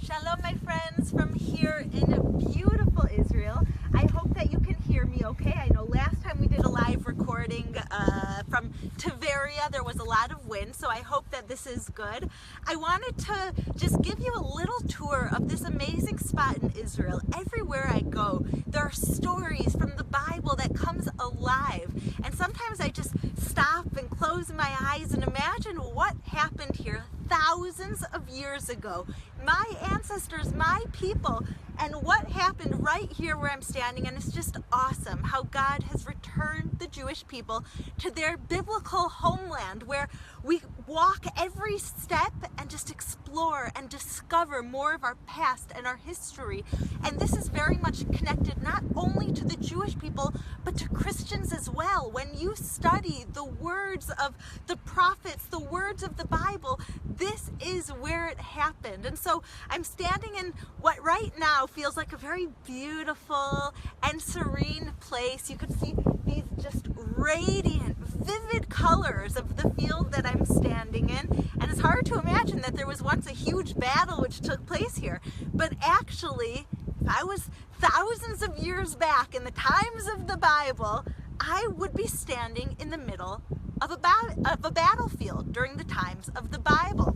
Shalom, my friends, from here in beautiful Israel. I hope that you can hear me okay. I know last time we did a live recording from Tabor, there was a lot of wind, so I hope that this is good. I wanted to just give you a little tour of this amazing spot in Israel. Everywhere I go, there are stories from the Bible that comes alive, and sometimes I just stop and close my eyes and imagine what happened here thousands of years ago. My ancestors, my people, and what happened right here where I'm standing. And it's just awesome how God has returned the Jewish people to their biblical homeland, where we walk every step and just explore and discover more of our past and our history. And this is very much connected not only to the Jewish people, but to Christians as well. When you study the words of the prophets, the words of the Bible, this is where it happened. And so I'm standing in what right now feels like a very beautiful and serene place. You could see these just radiant, vivid colors of the field that I'm standing in. And it's hard to imagine that there was once a huge battle which took place here. But actually, if I was thousands of years back in the times of the Bible, I would be standing in the middle of a battlefield during the times of the Bible.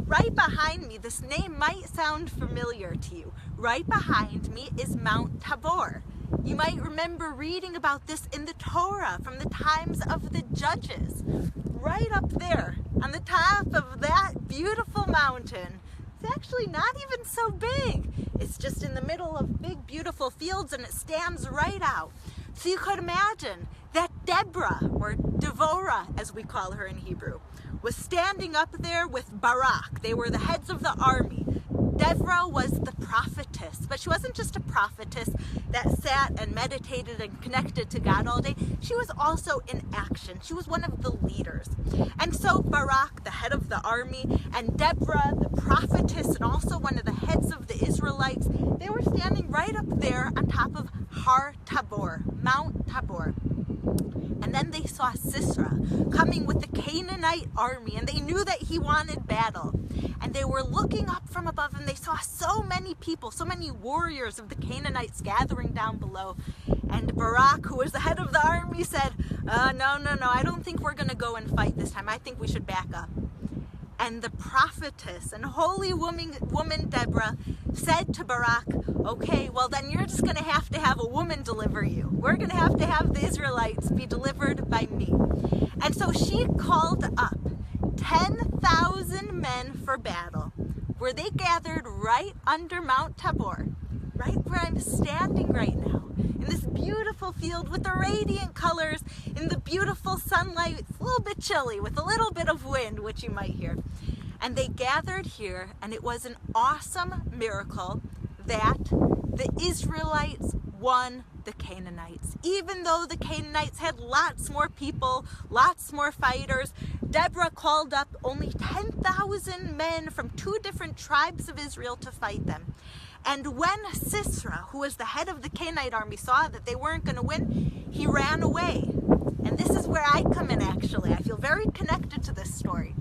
Right behind me, this name might sound familiar to you. Right behind me is Mount Tabor. You might remember reading about this in the Torah from the times of the Judges. Right up there on the top of that beautiful mountain. It's actually not even so big. It's just in the middle of big, beautiful fields, and it stands right out. So you could imagine that Deborah, or Devorah as we call her in Hebrew, was standing up there with Barak. They were the heads of the army. Deborah was the prophetess, but she wasn't just a prophetess that sat and meditated and connected to God all day. She was also in action. She was one of the leaders. And so Barak, the head of the army, and Deborah, the prophetess, and also one of the heads of the Israelites, they were standing right up there on top of Har Tabor, Mount Tabor. And then they saw Sisera coming with the Canaanite army, and they knew that he wanted battle. And they were looking up from above, and they saw so many people, so many warriors of the Canaanites gathering down below. And Barak, who was the head of the army, said, no, I don't think we're going to go and fight this time. I think we should back up. And the prophetess and holy woman Deborah said to Barak, okay, well then you're just going to have a woman deliver you. We're going to have the Israelites be delivered by me. And so she called up 10,000 men for battle, where they gathered right under Mount Tabor, right where I'm standing right now, in this beautiful field with the radiant colors, in the beautiful sunlight. It's a little bit chilly with a little bit of wind, which you might hear. And they gathered here, and it was an awesome miracle that the Israelites won the Canaanites. Even though the Canaanites had lots more people, lots more fighters, Deborah called up only 10,000 men from 2 different tribes of Israel to fight them. And when Sisera, who was the head of the Canaanite army, saw that they weren't going to win, he ran away. And this is where I come in, actually. I feel very connected to this story.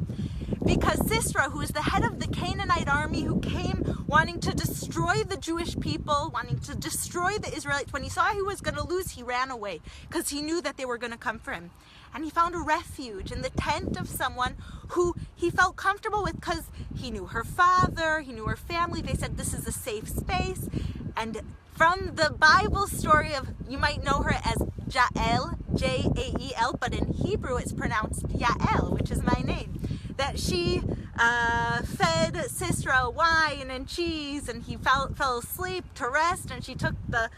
Because Sisera, who is the head of the Canaanite army, who came wanting to destroy the Jewish people, wanting to destroy the Israelites, when he saw he was going to lose, he ran away because he knew that they were going to come for him. And he found a refuge in the tent of someone who he felt comfortable with because he knew her father, he knew her family. They said this is a safe space. And from the Bible story of, you might know her as Jael, J-A-E-L, but in Hebrew it's pronounced Yael, which is my name. That she fed Sisera wine and cheese, and he fell asleep to rest, and she took the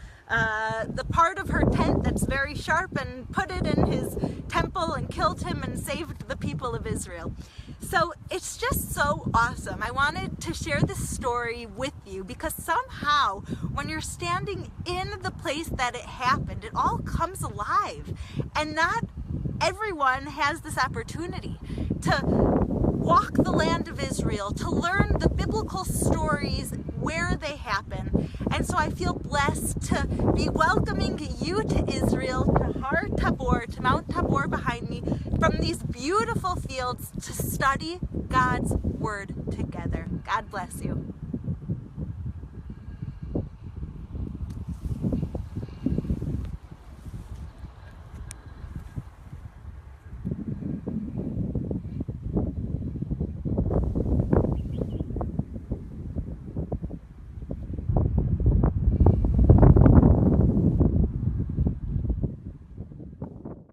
part of her tent that's very sharp and put it in his temple and killed him and saved the people of Israel. So it's just so awesome. I wanted to share this story with you because somehow when you're standing in the place that it happened, it all comes alive. And not everyone has this opportunity to walk the land of Israel, to learn the biblical stories where they happen. And so I feel blessed to be welcoming you to Israel, to Har Tabor, to Mount Tabor behind me, from these beautiful fields to study God's Word together. God bless you.